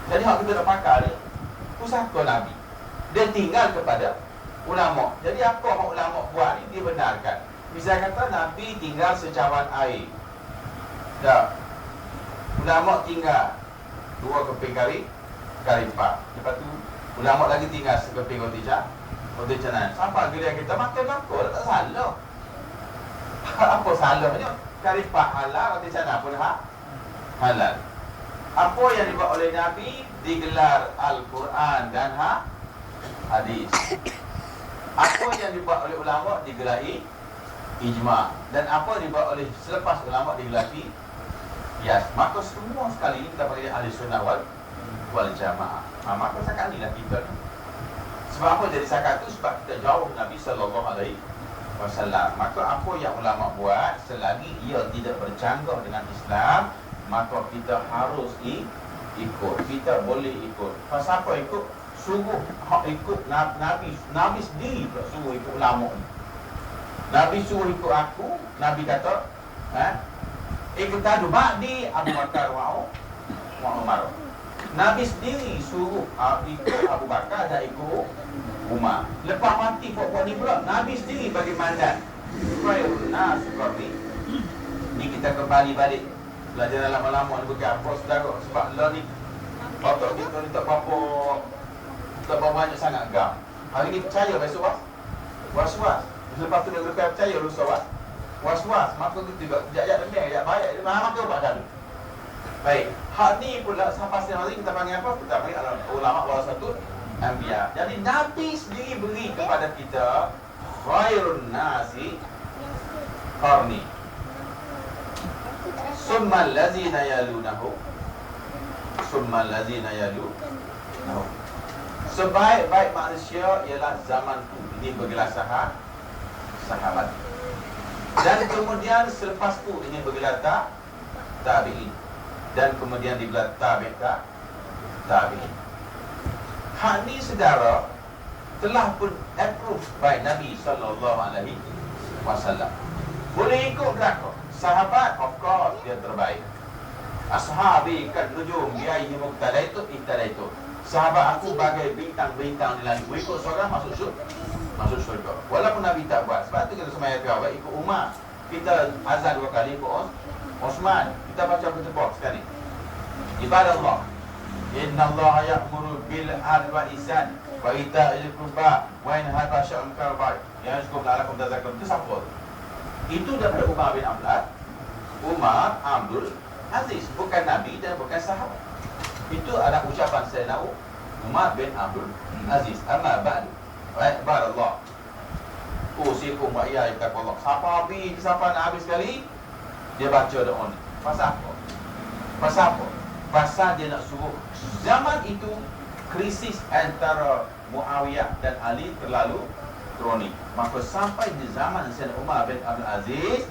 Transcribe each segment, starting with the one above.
Jadi hak kita nak pakar ni pusaka Nabi. Dia tinggal kepada ulama. Jadi apa hak ulama buat ni dibenarkan. Misalnya kata Nabi tinggal secawan air. Dah. Ulama tinggal 2 keping kari 4. Lepas tu ulama lagi tinggal sekeping roti canai. Sampai geria kita makan tak salah. Apa salahnya? Kari 4 halal, roti canai pun halal. Apa yang dibuat oleh Nabi digelar Al-Quran dan hadis. Apa yang dibuat oleh ulama digelari ijma'. Dan apa dibuat oleh selepas ulama digelari qiyas. Maka semua sekali ini kita panggil ahli sunnah wal jamaah. Maka sekarang inilah kita ni. Sebab apa jadi sakat tu? Sebab kita jauh Nabi SAW. Maka apa yang ulama buat, selagi ia tidak bercanggah dengan Islam, maka kita harus ikut. Kita boleh ikut. Pasal apa ikut? Sungguh ikut Nabi sendiri pula suruh ikut ulama ni. Nabi suruh ikut aku. Nabi kata iqtadu ba'di Abu Bakar wa Umar. Nabi sendiri suruh ikut Abu Bakar dan ikut Umar. Lepas mati pokok ni pula Nabi sendiri bagi mandat. Khairun nas qarni. Ni kita kembali balik belajar dalam lama ni bukan apa saudara. Sebab lah ni otak kita ni tak berapa banyak sangat gam. Hari ni percaya, besok was-was. Lepas tu dia lepas percaya, lusa was-was. Maka tu juga jap-jap dendeng, jap baik. Dia maka buat dah. Baik, hak ni pula sampai hari kita panggil apa? Kita panggil ulama warasatul anbiya. Jadi Nabi sendiri beri kepada kita khairun nasi qarni. Summal ladzina yalunahu. Sebaik-baik manusia ialah zamanku. Ini bergelar sahabat. Dan kemudian selepasku ini bergelar tabi'in. Dan kemudian digelar tabi'in. Hak ni saudara telah pun approve by Nabi SAW. Boleh ikut belakang. Sahabat, of course, dia terbaik. Ashabi kan nujum biaihi muqtadaitu ihtadaitu. Sahabat aku bagai bintang-bintang di langit. Ikut seorang masuk syurga. Walaupun Nabi tak buat. Sebab tu kita semayang kawal ikut Umar. Kita azan 2 kali ikut Osman. Kita baca bertepuk sekali. Ibadah Allah. Inna Allah ya'muru bil adli wal ihsan wa ita'il qurba wa yanha 'anil munkar wal baghi. Ya'idhukum la'allakum tadhakkarun. Itu siapa? Itu daripada Umar Abdul Aziz. Bukan Nabi dan bukan sahabat. Itu adalah ucapan Sayyidina Umar bin Abdul Aziz. Amma ba'du. Baik, barakallah. Usikum wa iyyakum taqwallah. Siapa Nabi sekali dia baca doa ni. Pasal apa? Pasal dia nak suruh. Zaman itu krisis antara Muawiyah dan Ali terlalu kronik. Maka sampai di zaman Sayyidina Umar bin Abdul Aziz,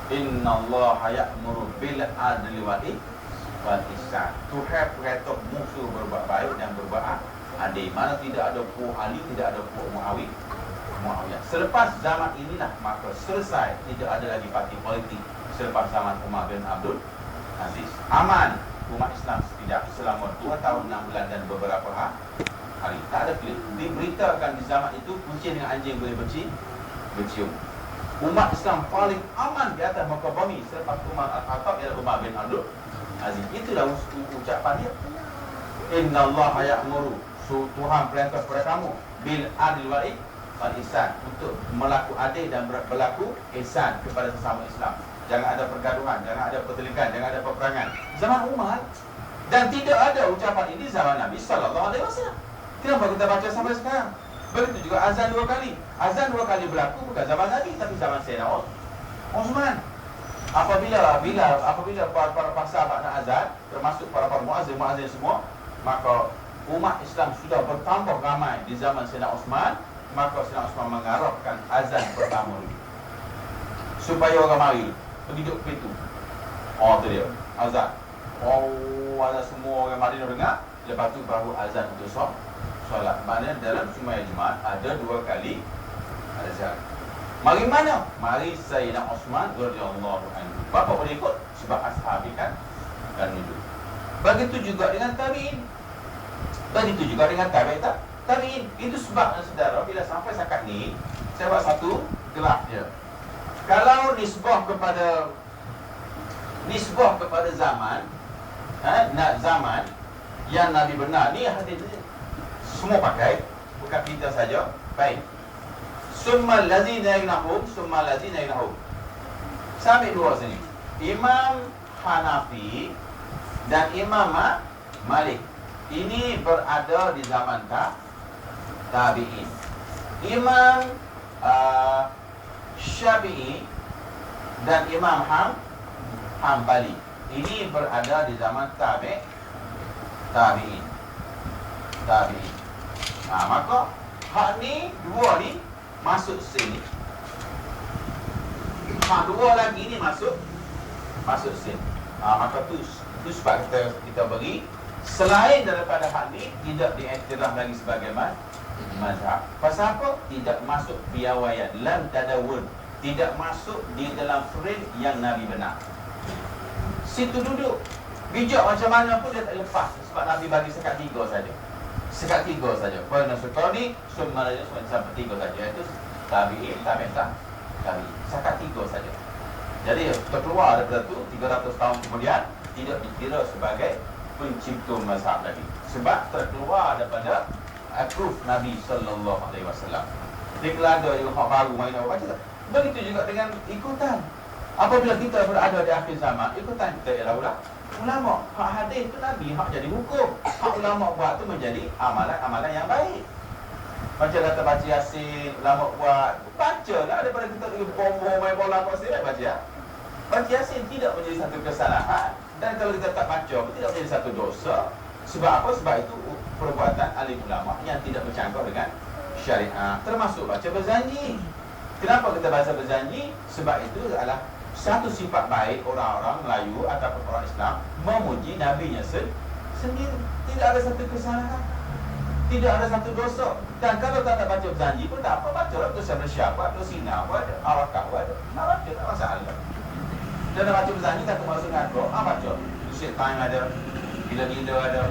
innallaha ya'muru bil adli wal ihsan. Tuhan perintah musuh berbuat baik dan berbuat adil. Mana tidak ada puak Ali, tidak ada puak Muawiyah. Selepas zaman inilah maka selesai, tidak ada lagi parti politik. Selepas zaman Umar bin Abdul Aziz, aman umat Islam tidak selama 2 tahun 6 bulan dan beberapa hari. Tak ada klik. Diberitakan di zaman itu kucing dengan anjing boleh bercium. Umat Islam paling aman di atas muka bumi selepas Umar Al-Khattab ialah Umar bin Abdul Aziz. Itulah ucapan dia. Innallaha ya'muru. Tuhan perintah kepada kamu bil adli wal ihsan, untuk melaku adil dan berlaku ihsan kepada sesama Islam. Jangan ada pergaduhan, jangan ada pertelikan, jangan ada peperangan. Zaman Umar. Dan tidak ada ucapan ini zaman Nabi SAW. Kenapa kita baca sampai sekarang? Begitu juga azan 2 kali. Azan 2 kali berlaku bukan zaman Nabi, tapi zaman Sayyidina Uthman. Apabila para sahabat nak azan, termasuk para muazzin semua, maka umat Islam sudah bertambah ramai di zaman Sayyidina Uthman. Maka Sayyidina Uthman mengarahkan azan pertama dulu, supaya orang mari pergi duduk pintu. Tu dia azan. Ada semua orang Madinah dengar. Lepas tu baru azan untuk solat. Maknanya dalam sembahyang Jumaat ada 2 kali azan. Mari mana? Mari Sayyidina Uthman radhiyallahu anhu. Bapa boleh ikut sebab ashabi kan nujum. Begitu juga dengan tabi'in. Begitu juga dengan tabi'in. Itu sebab, saudara, bila sampai sakat ni, saya buat satu graf je. Kalau nisbah kepada zaman, zaman yang Nabi benar ni, hadis semua pakai, bukan kita saja. Baik. Summal ladzina yagnahum. Sampai dua sini. Imam Hanafi dan Imam Malik ini berada di zaman tabi'in. Imam Syafi'i dan Imam Hambali ini berada di zaman tabi'in. Maka hak ni, dua ni masuk sini. Hak dua lagi ni masuk sini. Maka tu sebab kita beri selain daripada hak ni tidak diiktiraf lagi sebagai mazhab. Pasal apa? Tidak masuk biawayan, lam tadawun, tidak masuk di dalam frame yang Nabi benar. Situ duduk. Bijak macam mana pun dia tak lepas, sebab Nabi bagi sekat tiga saja. Pada sekarang ni semua sampai tiga saja. Itu tabi'in. Sekat tiga saja. Jadi terkeluar daripada tu 300 tahun kemudian tidak dikira sebagai pencipta mazhab lagi, sebab terkeluar daripada approve Nabi sallallahu alaihi wasallam. Dia kalau ada yang baru main apa baca tak? Begitu juga dengan ikutan. Apabila kita berada di akhir zaman, ikutan kita ialah ulama. Hak hadis tu Nabi, hak jadi hukum. Hak ulama buat tu menjadi amalan-amalan yang baik. Macam kata baca Yasin, ulama buat, bacalah daripada kita pergi main bola apa sih, baca. Baca Yasin tidak menjadi satu kesalahan, dan kalau kita tak baca pun tidak menjadi satu dosa. Sebab apa? Sebab itu perbuatan alim ulama yang tidak bercanggah dengan syariat. Termasuk baca berjanji. Kenapa kita baca berjanji? Sebab itu adalah satu sifat baik orang-orang Melayu ataupun orang Islam memuji Nabi-Nya sendiri. Tidak ada satu kesalahan, tidak ada satu dosa. Dan kalau tak nak baca berjanji pun tak apa, bacalah tu sama siapa, tu sina pun ada, arakah pun ada. Nak baca tak masalah. Dan nak baca berjanji tak termasuk ngaco, baca. Usik time ada, gila-gila ada,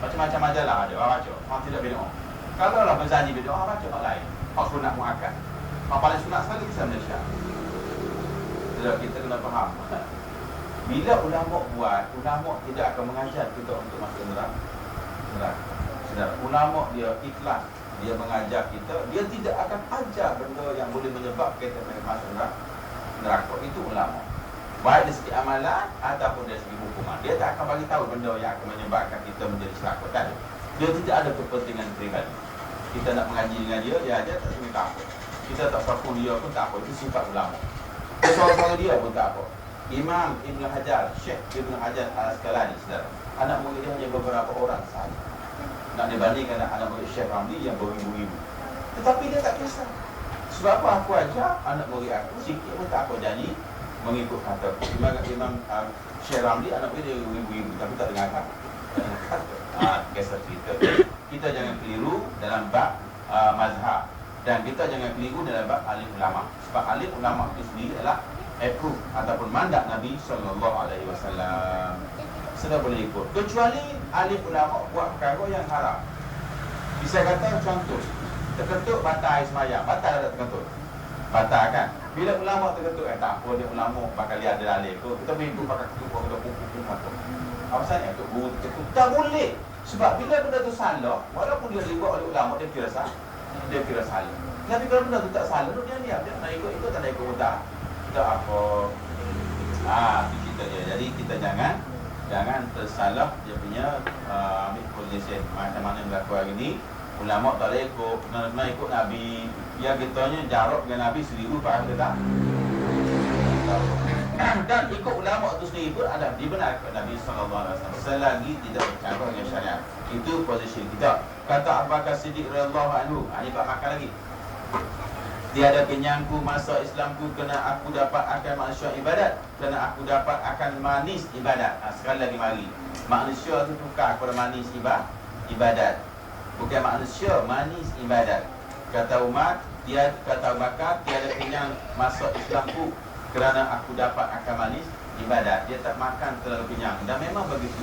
macam-macam majalah ada, baca. Tidak beda. Kalau lah berjanji beda, baca hak lain. Hak sunat muakkad. Hak paling sunat sekali kisah Malaysia. Jadi kita kena faham. Bila ulama buat, ulama tidak akan mengajar kita untuk masuk neraka. Saudara, ulama dia ikhlas, dia mengajar kita, dia tidak akan ajar benda yang boleh menyebabkan kita masuk neraka. Itu ulama. Baik dari segi amalan ataupun dari segi hukuman. Dia tak akan bagi tahu benda yang akan menyebabkan kita menjadi celaka. Tak ada. Dia tidak ada kepentingan peribadi. Kita nak mengaji dengan dia ajar tak minta apa. Kita tak sokong dia pun tak apa. Itu sifat ulama. Soal-soal dia pun tak apa. Imam Ibn Hajar, Syekh Ibn Hajar Al-Asqalani, saudara, anak murid dia hanya beberapa orang sahaja. Nak dibandingkan anak murid Syekh Ramli yang beribu-ribu. Tetapi dia tak kisah. Sebab apa? Aku ajar anak murid aku sikit pun tak apa janji mengikut kata. Imam Syekh Ramli anak murid dia beribu-ribu, tapi tak dengar kata. Kisah cerita. Kita jangan keliru dalam bab mazhab, dan kita jangan keliru dalam bab alim ulama. Sebab alim ulama itu sendiri adalah approve ataupun mandat Nabi SAW. Sudah boleh ikut. Kecuali alim ulama buat perkara yang haram. Bisa kata contoh, terketuk batal air semayang. Batal ada terketuk? Batal kan? Bila ulama terketuk, tak apa dia ulama bakal lihat ada alim tu. Kita boleh ikut pakai ketuk, kita pukul apa. Apa sahaja untuk guru terketuk? Tak boleh. Sebab bila benda tu salah, walaupun dia dibuat oleh ulama, dia kira salah. Tapi kalau benda tu tak salah, dia diam. Dia nak ikut tak nak ikut utah. Kita apa? Itu cerita dia. Jadi kita jangan tersalah dia punya ambil position. Macam mana yang berlaku hari ni, ulama tak boleh ikut, nak ikut Nabi. Yang kitanya jarak dengan Nabi 1000 faham ke tak? Dan ikut ulama itu sendiri pun ada dibenarkan Nabi SAW selagi tidak bercanggah dengan syariat. Itu posisi kita. Kata Abu Bakar Siddiq radhiyallahu anhu, ini bab makan lagi. Tiada kenyangku masa Islamku kena aku dapat akan manusia ibadat, kena aku dapat akan manis ibadat. Sekali lagi mari. Manusia itu tukar kepada manis ibadat. Bukan manusia, manis ibadat. Kata Umar, kata Abu Bakar, tiada kenyang masa Islamku kerana aku dapat akan manis ibadat. Dia tak makan terlalu kenyang. Dan memang begitu.